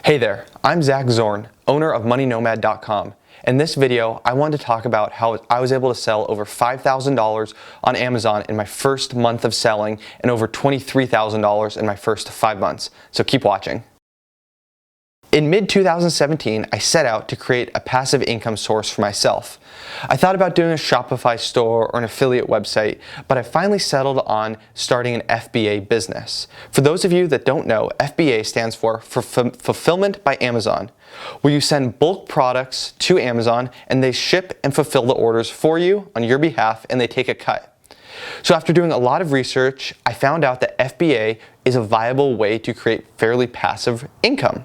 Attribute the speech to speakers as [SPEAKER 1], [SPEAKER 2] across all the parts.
[SPEAKER 1] Hey there, I'm Zach Zorn, owner of MoneyNomad.com. In this video, I wanted to talk about how I was able to sell over $5,000 on Amazon in my first month of selling and over $23,000 in my first 5 months. So keep watching. In mid-2017, I set out to create a passive income source for myself. I thought about doing a Shopify store or an affiliate website, but I finally settled on starting an FBA business. For those of you that don't know, FBA stands for Fulfillment by Amazon, where you send bulk products to Amazon and they ship and fulfill the orders for you on your behalf and they take a cut. So after doing a lot of research, I found out that FBA is a viable way to create fairly passive income.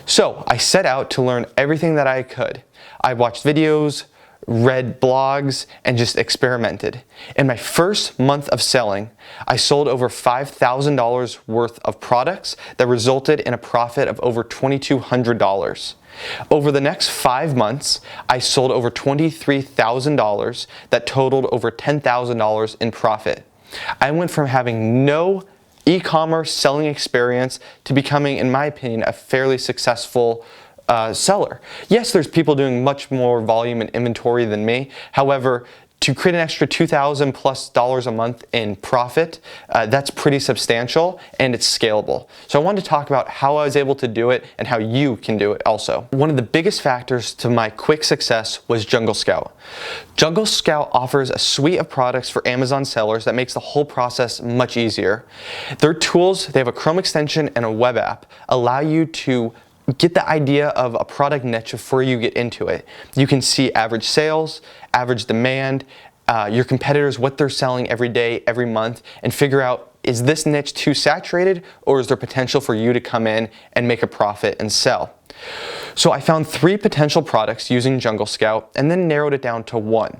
[SPEAKER 1] So I set out to learn everything that I could. I watched videos, read blogs, and just experimented. In my first month of selling, I sold over $5,000 worth of products that resulted in a profit of over $2,200. Over the next 5 months, I sold over $23,000 that totaled over $10,000 in profit. I went from having no e-commerce selling experience to becoming, in my opinion, a fairly successful seller. Yes, there's people doing much more volume and inventory than me. However, to create an extra $2,000+ a month in profit, that's pretty substantial and it's scalable. So I wanted to talk about how I was able to do it and how you can do it also. One of the biggest factors to my quick success was Jungle Scout. Jungle Scout offers a suite of products for Amazon sellers that makes the whole process much easier. Their tools, they have a Chrome extension and a web app, allow you to get the idea of a product niche before you get into it. You can see average sales, average demand, your competitors, what they're selling every day, every month, and figure out, is this niche too saturated or is there potential for you to come in and make a profit and sell? So I found 3 potential products using Jungle Scout and then narrowed it down to 1.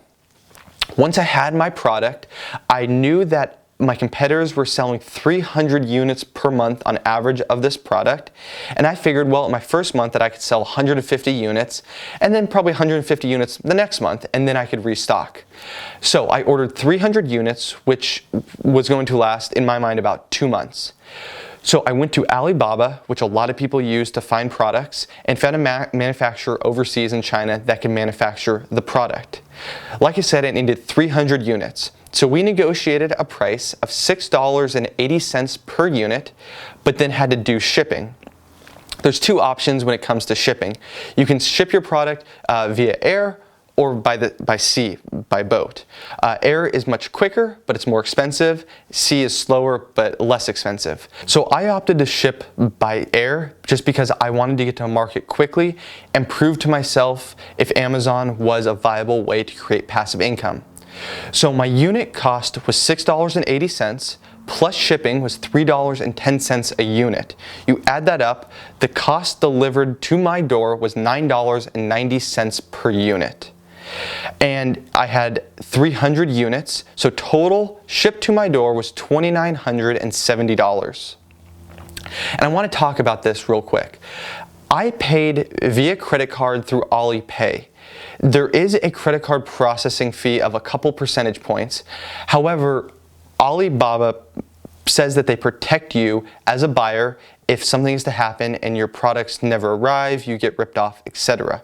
[SPEAKER 1] Once I had my product, I knew that my competitors were selling 300 units per month on average of this product, and I figured, well, in my first month that I could sell 150 units and then probably 150 units the next month, and then I could restock. So I ordered 300 units, which was going to last, in my mind, about 2 months. So I went to Alibaba, which a lot of people use to find products, and found a manufacturer overseas in China that can manufacture the product. Like I said, I needed 300 units. So we negotiated a price of $6.80 per unit, but then had to do shipping. There's 2 options when it comes to shipping. You can ship your product via air or by sea, by boat. Air is much quicker, but it's more expensive. Sea is slower, but less expensive. So I opted to ship by air just because I wanted to get to market quickly and prove to myself if Amazon was a viable way to create passive income. So my unit cost was $6.80, plus shipping was $3.10 a unit. You add that up, the cost delivered to my door was $9.90 per unit. And I had 300 units, so total shipped to my door was $2,970. And I want to talk about this real quick. I paid via credit card through Alipay. There is a credit card processing fee of a couple percentage points. However, Alibaba says that they protect you as a buyer if something is to happen and your products never arrive, you get ripped off, etc.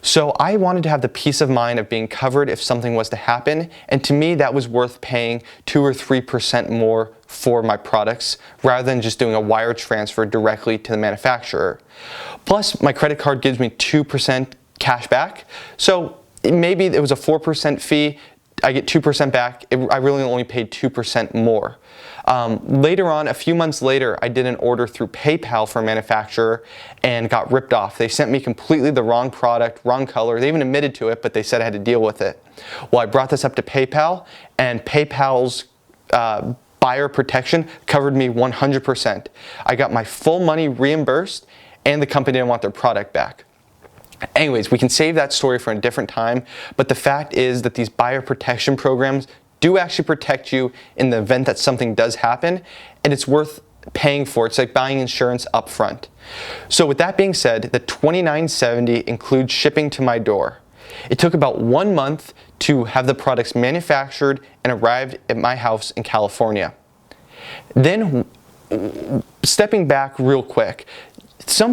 [SPEAKER 1] So I wanted to have the peace of mind of being covered if something was to happen, and to me that was worth paying 2 or 3% more for my products rather than just doing a wire transfer directly to the manufacturer. Plus, my credit card gives me 2% cash back, so maybe it was a 4% fee, I get 2% back, I really only paid 2% more. Later on, a few months later, I did an order through PayPal for a manufacturer and got ripped off. They sent me completely the wrong product, wrong color. They even admitted to it, but they said I had to deal with it. Well, I brought this up to PayPal, and PayPal's buyer protection covered me 100%. I got my full money reimbursed, and the company didn't want their product back. Anyways, we can save that story for a different time, but the fact is that these buyer protection programs do actually protect you in the event that something does happen, and it's worth paying for. It's like buying insurance up front. So with that being said, the $2,970 includes shipping to my door. It took about 1 month to have the products manufactured and arrived at my house in California. Then, stepping back real quick,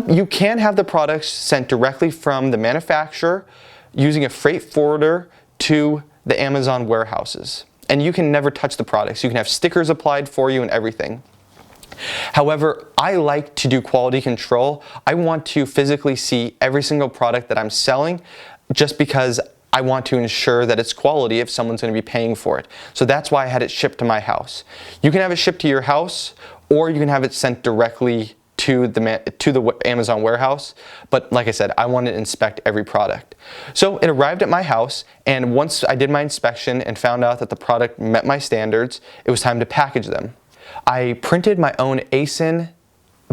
[SPEAKER 1] You can have the products sent directly from the manufacturer using a freight forwarder to the Amazon warehouses. And you can never touch the products. You can have stickers applied for you and everything. However, I like to do quality control. I want to physically see every single product that I'm selling just because I want to ensure that it's quality if someone's going to be paying for it. So that's why I had it shipped to my house. You can have it shipped to your house, or you can have it sent directly to the Amazon warehouse. But like I said, I want to inspect every product. So it arrived at my house, and once I did my inspection and found out that the product met my standards, it was time to package them. I printed my own ASIN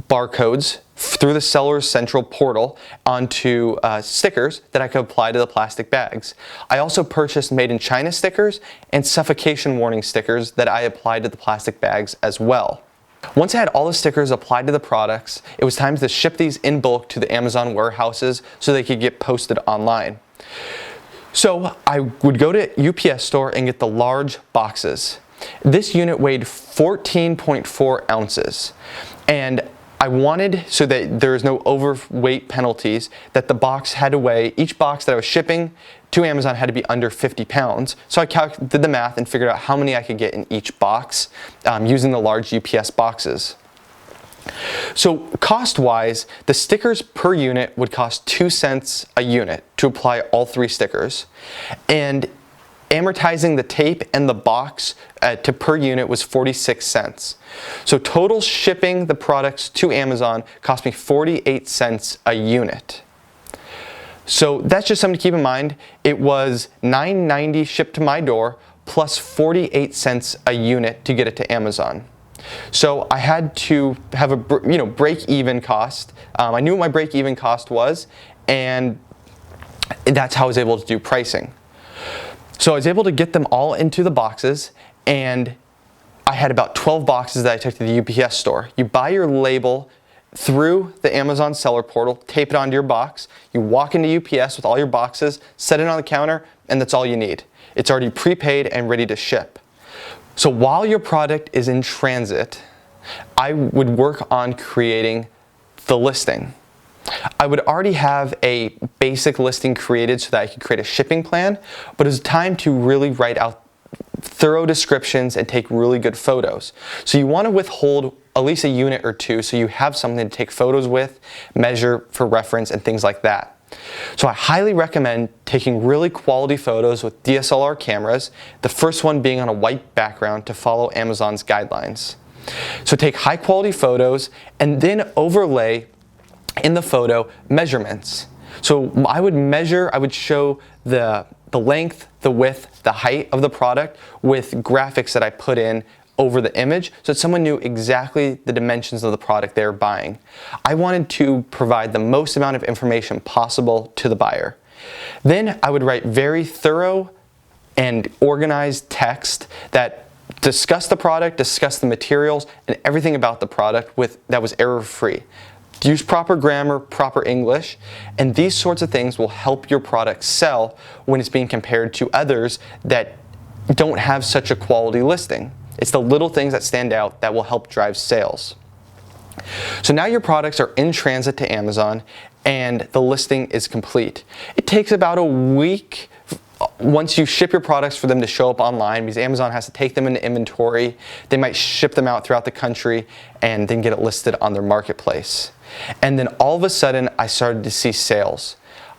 [SPEAKER 1] barcodes through the Seller's Central portal onto stickers that I could apply to the plastic bags. I also purchased Made in China stickers and suffocation warning stickers that I applied to the plastic bags as well. Once I had all the stickers applied to the products, it was time to ship these in bulk to the Amazon warehouses so they could get posted online. So I would go to UPS store and get the large boxes. This unit weighed 14.4 ounces, and I wanted, so that there is no overweight penalties, that the box had to weigh, each box that I was shipping to Amazon had to be under 50 pounds. So I did the math and figured out how many I could get in each box using the large UPS boxes. So cost-wise, the stickers per unit would cost 2 cents a unit to apply all 3 stickers. And amortizing the tape and the box to per unit was 46 cents. So total shipping the products to Amazon cost me 48 cents a unit. So that's just something to keep in mind. It was $9.90 shipped to my door plus 48 cents a unit to get it to Amazon. So I had to have a break-even cost. I knew what my break-even cost was, and that's how I was able to do pricing. So I was able to get them all into the boxes, and I had about 12 boxes that I took to the UPS store. You buy your label through the Amazon seller portal, tape it onto your box, you walk into UPS with all your boxes, set it on the counter, and that's all you need. It's already prepaid and ready to ship. So while your product is in transit, I would work on creating the listing. I would already have a basic listing created so that I could create a shipping plan, but it was time to really write out thorough descriptions and take really good photos. So you want to withhold at least a unit or two so you have something to take photos with, measure for reference, and things like that. So I highly recommend taking really quality photos with DSLR cameras, the first one being on a white background to follow Amazon's guidelines. So take high quality photos and then overlay in the photo measurements. So I would show the length, the width, the height of the product with graphics that I put in over the image so that someone knew exactly the dimensions of the product they were buying. I wanted to provide the most amount of information possible to the buyer. Then I would write very thorough and organized text that discussed the product, discussed the materials, and everything about the product that was error-free. Use proper grammar, proper English, and these sorts of things will help your product sell when it's being compared to others that don't have such a quality listing. It's the little things that stand out that will help drive sales. So now your products are in transit to Amazon and the listing is complete. It takes about a week once you ship your products for them to show up online, because Amazon has to take them into inventory. They might ship them out throughout the country and then get it listed on their marketplace. And then all of a sudden I started to see sales.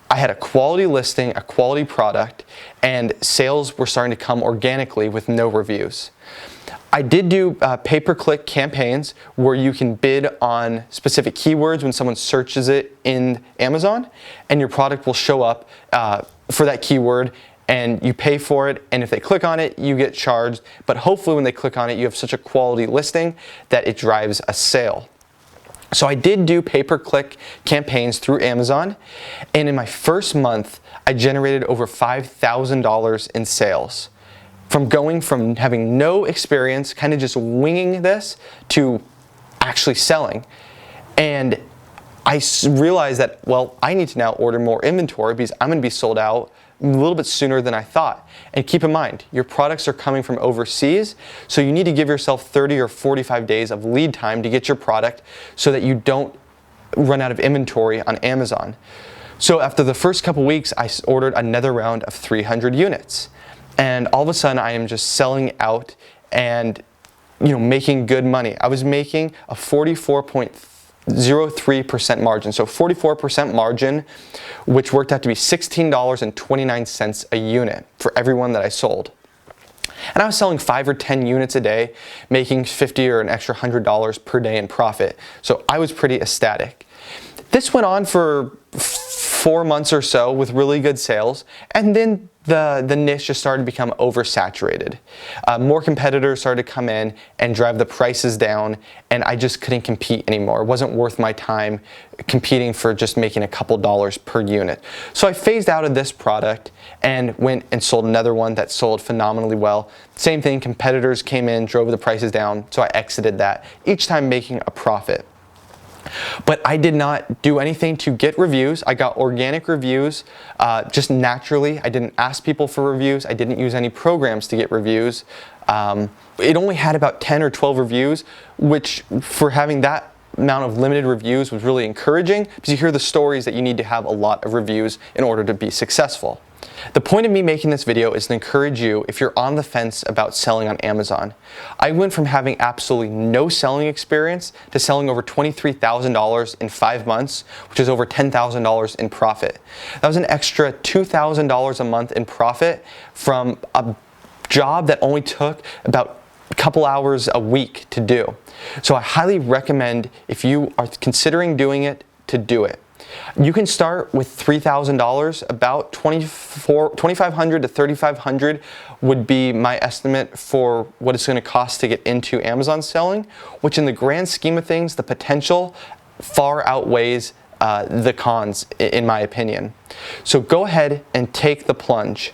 [SPEAKER 1] I had a quality listing, a quality product, and sales were starting to come organically with no reviews. I did do pay-per-click campaigns where you can bid on specific keywords when someone searches it in Amazon, and your product will show up for that keyword, and you pay for it, and if they click on it, you get charged. But hopefully when they click on it, you have such a quality listing that it drives a sale. So I did do pay-per-click campaigns through Amazon, and in my first month, I generated over $5,000 in sales. From having no experience, kind of just winging this, to actually selling. And I realized that, well, I need to now order more inventory because I'm going to be sold out a little bit sooner than I thought. And keep in mind, your products are coming from overseas, so you need to give yourself 30 or 45 days of lead time to get your product so that you don't run out of inventory on Amazon. So after the first couple weeks, I ordered another round of 300 units. And all of a sudden, I am just selling out and making good money. I was making a 44.03% margin. So 44% margin, which worked out to be $16.29 a unit for every one that I sold. And I was selling 5 or 10 units a day, making $50 or an extra $100 per day in profit. So I was pretty ecstatic. This went on for 4 months or so with really good sales, and then the niche just started to become oversaturated. More competitors started to come in and drive the prices down, and I just couldn't compete anymore. It wasn't worth my time competing for just making a couple dollars per unit. So I phased out of this product and went and sold another one that sold phenomenally well. Same thing, competitors came in, drove the prices down, so I exited that, each time making a profit. But I did not do anything to get reviews. I got organic reviews just naturally. I didn't ask people for reviews. I didn't use any programs to get reviews. It only had about 10 or 12 reviews, which for having that amount of limited reviews was really encouraging, because you hear the stories that you need to have a lot of reviews in order to be successful. The point of me making this video is to encourage you if you're on the fence about selling on Amazon. I went from having absolutely no selling experience to selling over $23,000 in 5 months, which is over $10,000 in profit. That was an extra $2,000 a month in profit from a job that only took about a couple hours a week to do. So I highly recommend, if you are considering doing it, to do it. You can start with $3,000, about $2,500 to $3,500 would be my estimate for what it's going to cost to get into Amazon selling, which in the grand scheme of things, the potential far outweighs the cons, in my opinion. So go ahead and take the plunge.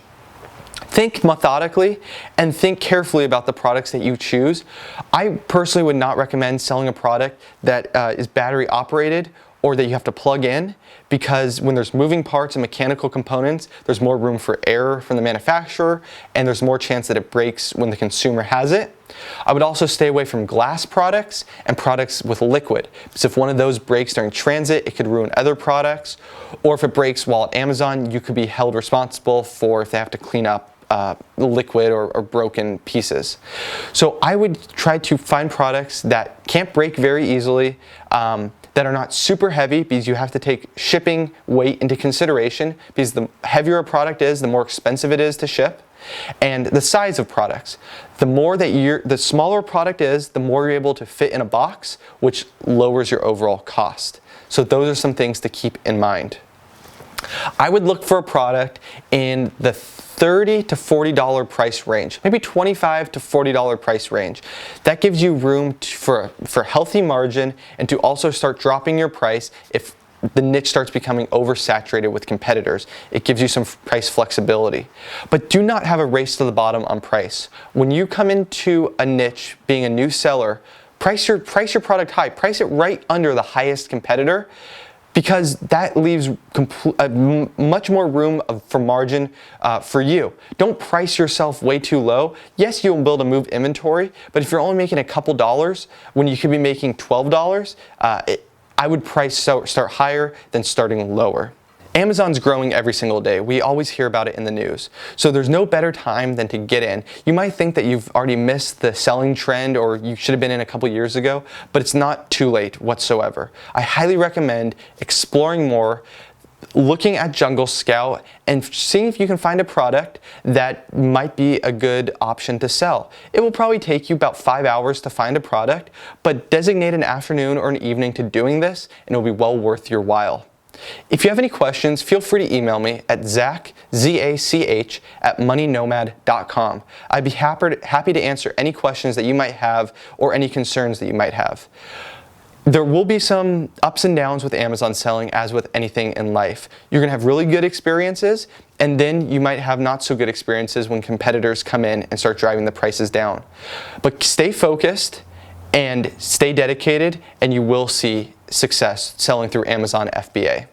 [SPEAKER 1] Think methodically and think carefully about the products that you choose. I personally would not recommend selling a product that is battery operated or that you have to plug in, because when there's moving parts and mechanical components, there's more room for error from the manufacturer, and there's more chance that it breaks when the consumer has it. I would also stay away from glass products and products with liquid, because if one of those breaks during transit, it could ruin other products, or if it breaks while at Amazon, you could be held responsible for if they have to clean up liquid or broken pieces. So I would try to find products that can't break very easily, that are not super heavy, because you have to take shipping weight into consideration, because the heavier a product is, the more expensive it is to ship, and the size of products. The smaller a product is, the more you're able to fit in a box, which lowers your overall cost. So those are some things to keep in mind. I would look for a product in the $30 to $40 price range, maybe $25 to $40 price range. That gives you room for healthy margin, and to also start dropping your price if the niche starts becoming oversaturated with competitors. It gives you some price flexibility. But do not have a race to the bottom on price. When you come into a niche being a new seller, price your product high. Price it right under the highest competitor, because that leaves much more room for margin for you. Don't price yourself way too low. Yes, you'll be able to move inventory, but if you're only making a couple dollars when you could be making $12, I would start higher than starting lower. Amazon's growing every single day. We always hear about it in the news. So there's no better time than to get in. You might think that you've already missed the selling trend, or you should have been in a couple years ago, but it's not too late whatsoever. I highly recommend exploring more, looking at Jungle Scout, and seeing if you can find a product that might be a good option to sell. It will probably take you about 5 hours to find a product, but designate an afternoon or an evening to doing this, and it'll be well worth your while. If you have any questions, feel free to email me at zach@moneynomad.com. I'd be happy to answer any questions that you might have or any concerns that you might have. There will be some ups and downs with Amazon selling, as with anything in life. You're going to have really good experiences, and then you might have not so good experiences when competitors come in and start driving the prices down. But stay focused and stay dedicated, and you will see success selling through Amazon FBA.